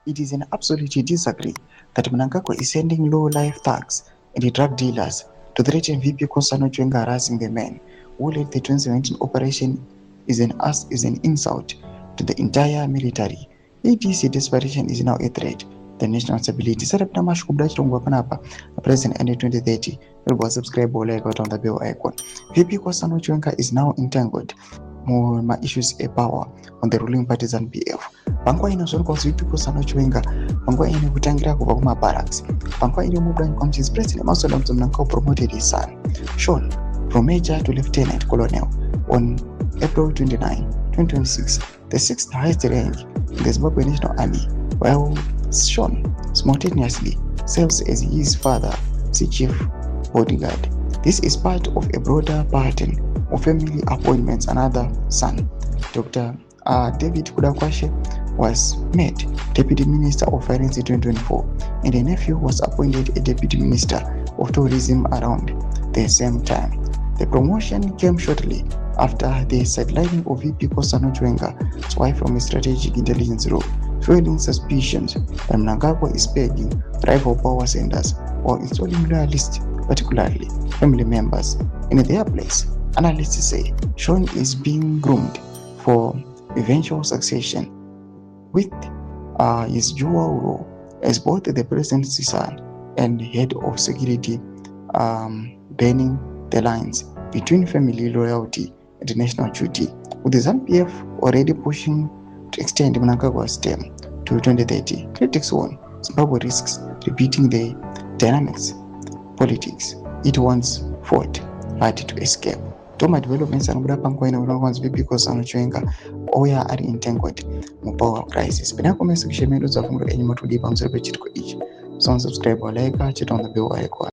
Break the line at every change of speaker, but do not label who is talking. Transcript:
it is an absolute disagree that Mnangagwa is sending low-life thugs and drug dealers to threaten VP Nkosazana Chiwenga harassing the men who led the 2017 operation is an insult to the entire military. ATC desperation is now a threat the national stability. Sarapna mashukubda chirongwa panapa President end 2030. Will subscribe or like on the bell icon. VP Nkosazana Chiwenga is now entangled more issues a power on the ruling parties and PF. Pangwa ina zori kwa VP Nkosazana Chiwenga pangwa ina kutangira kuva kuma barracks. Pangwa ina mubani kwa Mrs. President Masola Mnangagwa promoted his son Sean from major to lieutenant colonel on April 29, 2026, the 6th highest rank in the Zimbabwe National Army, while Sean simultaneously serves as his father's chief bodyguard. This is part of a broader pattern of family appointments. Another son, Dr. David Kudakwashe, was made Deputy Minister of Finance in 2024, and a nephew was appointed a Deputy Minister of Tourism around the same time. The promotion came shortly after the sidelining of VP Nkosazana Chiwenga's wife from a strategic intelligence role, fueling suspicions that Mnangagwa is begging rival power centers or installing loyalists, particularly family members, in their place. Analysts say Sean is being groomed for eventual succession with his dual role as both the president's son and head of security, burning the lines between family loyalty and national duty, with the ZANU-PF already pushing to extend Mnangagwa's term to 2030. Critics warn Zimbabwe risks repeating the dynamics politics it once fought hard to escape. Toma developments and pangwa ina unawanzi VP Nkosazana Chiwenga oya are entangled mu power crisis. Pena comment section medo za fungu enyi matudipa mzebe chitko ichi. So subscribe or like, chit on the bell icon.